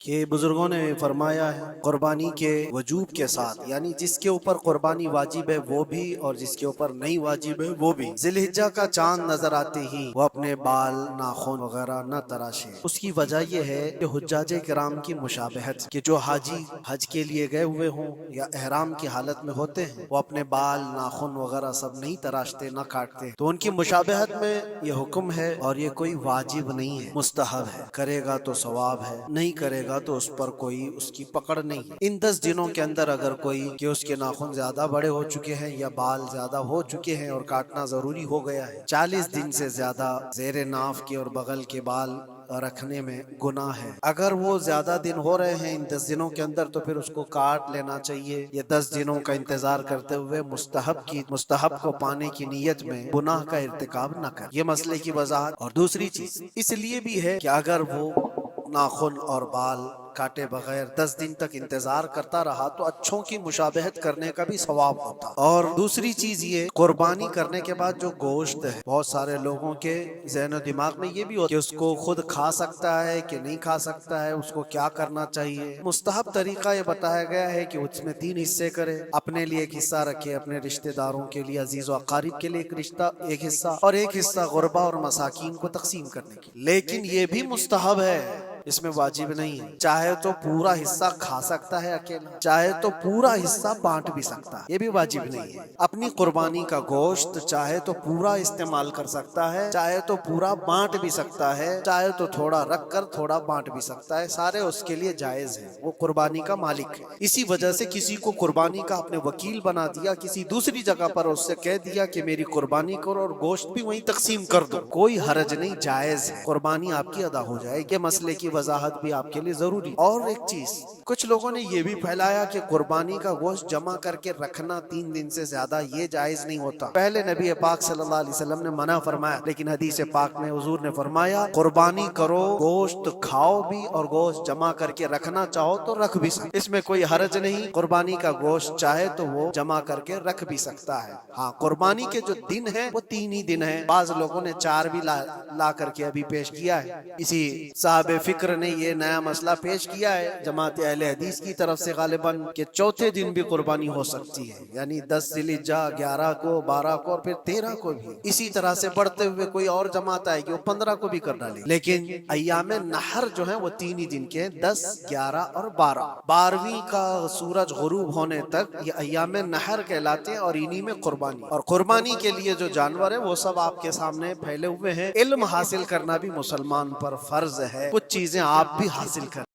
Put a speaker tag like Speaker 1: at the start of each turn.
Speaker 1: کہ بزرگوں نے فرمایا ہے قربانی کے وجوب کے ساتھ، یعنی جس کے اوپر قربانی واجب ہے وہ بھی اور جس کے اوپر نہیں واجب ہے وہ بھی، ذی الحجہ کا چاند نظر آتے ہی وہ اپنے بال ناخن وغیرہ نہ تراشے۔ اس کی وجہ یہ ہے کہ حجاج کرام کی مشابہت، کہ جو حاجی حج کے لیے گئے ہوئے ہوں یا احرام کی حالت میں ہوتے ہیں وہ اپنے بال ناخن وغیرہ سب نہیں تراشتے نہ کاٹتے، تو ان کی مشابہت میں یہ حکم ہے اور یہ کوئی واجب نہیں ہے، مستحب ہے، کرے گا تو ثواب ہے، نہیں کرے گا تو اس پر کوئی اس کی پکڑ نہیں ہے۔ ان 10 دنوں کے اندر اگر کوئی کہ اس کے ناخن زیادہ بڑے ہو چکے ہیں یا بال زیادہ ہو چکے ہیں اور کاٹنا ضروری ہو گیا ہے، 40 دن سے زیادہ زیر ناف کے اور بغل کے بال رکھنے میں گناہ ہے۔ اگر وہ زیادہ دن ہو رہے ہیں ان 10 دنوں کے اندر تو پھر اس کو کاٹ لینا چاہیے، یہ 10 دنوں کا انتظار کرتے ہوئے مستحب کو پانے کی نیت میں گناہ کا ارتکاب نہ کر۔ یہ مسئلے کی وضاحت۔ اور دوسری چیز اس لیے بھی ہے کہ اگر وہ ناخن اور بال کاٹے بغیر 10 دن تک انتظار کرتا رہا تو اچھوں کی مشابہت کرنے کا بھی ثواب ہوتا۔ اور دوسری چیز یہ قربانی کرنے کے بعد جو گوشت ہے، بہت سارے لوگوں کے ذہن و دماغ میں یہ بھی ہوتا ہے کہ اس کو خود کھا سکتا ہے کہ نہیں کھا سکتا ہے، اس کو کیا کرنا چاہیے۔ مستحب طریقہ یہ بتایا گیا ہے کہ اس میں 3 حصے کرے، اپنے لیے ایک حصہ رکھے، اپنے رشتہ داروں کے لیے، عزیز و اقارب کے لیے ایک حصہ اور ایک حصہ غربا اور مساکین کو تقسیم کرنے کی۔ لیکن یہ بھی مستحب ہے، اس میں واجب نہیں ہے۔ چاہے تو پورا حصہ کھا سکتا ہے اکیلا، چاہے تو پورا حصہ بانٹ بھی سکتا ہے، یہ بھی واجب نہیں ہے۔ اپنی قربانی کا گوشت چاہے تو پورا استعمال کر سکتا ہے، چاہے تو پورا بانٹ بھی سکتا ہے، چاہے تو تھوڑا رکھ کر تھوڑا بانٹ بھی سکتا ہے، سارے اس کے لیے جائز ہے، وہ قربانی کا مالک ہے۔ اسی وجہ سے کسی کو قربانی کا اپنے وکیل بنا دیا، کسی دوسری جگہ پر اس سے کہہ دیا کہ میری قربانی کرو اور گوشت بھی وہیں تقسیم کر دو، کوئی حرج نہیں، جائز ہے، قربانی آپ کی ادا ہو جائے گی۔ مسئلے کی وضاحت بھی آپ کے لیے ضروری۔ اور ایک چیز کچھ لوگوں نے یہ بھی پھیلایا کہ قربانی کا گوشت جمع کر کے رکھنا 3 دن سے زیادہ یہ جائز نہیں ہوتا۔ پہلے نبی پاک صلی اللہ علیہ وسلم نے منع فرمایا، لیکن حدیث پاک میں حضور نے فرمایا قربانی کرو، گوشت کھاؤ بھی اور گوشت جمع کر کے رکھنا چاہو تو رکھ بھی سکتے، اس میں کوئی حرج نہیں۔ قربانی کا گوشت چاہے تو وہ جمع کر کے رکھ بھی سکتا ہے۔ ہاں، قربانی کے جو دن ہیں وہ 3 ہی دن ہیں، بعض لوگوں نے 4 بھی لا کر کے ابھی پیش کیا ہے۔ اسی صاحب فکر نے یہ نیا مسئلہ پیش کیا ہے جماعت اہل حدیث کی طرف سے غالباً کہ چوتھے دن بھی قربانی ہو سکتی ہے، یعنی 10 ذی الحجہ، 11 کو، 12 کو اور پھر 13 کو بھی۔ اسی طرح سے بڑھتے ہوئے کوئی اور جماعت آئے گی وہ 15 کو بھی کر ڈالے، لیکن ایام نحر جو ہیں وہ 3 ہی دن کے، 10، 11 اور 12۔ 12ویں کا سورج غروب ہونے تک یہ ایام نحر کہلاتے ہیں اور انہی میں قربانی، اور قربانی کے لیے جو جانور ہے وہ سب آپ کے سامنے پھیلے ہوئے ہیں۔ علم حاصل کرنا بھی مسلمان پر فرض ہے، کچھ چیزیں آپ بھی حاصل کریں۔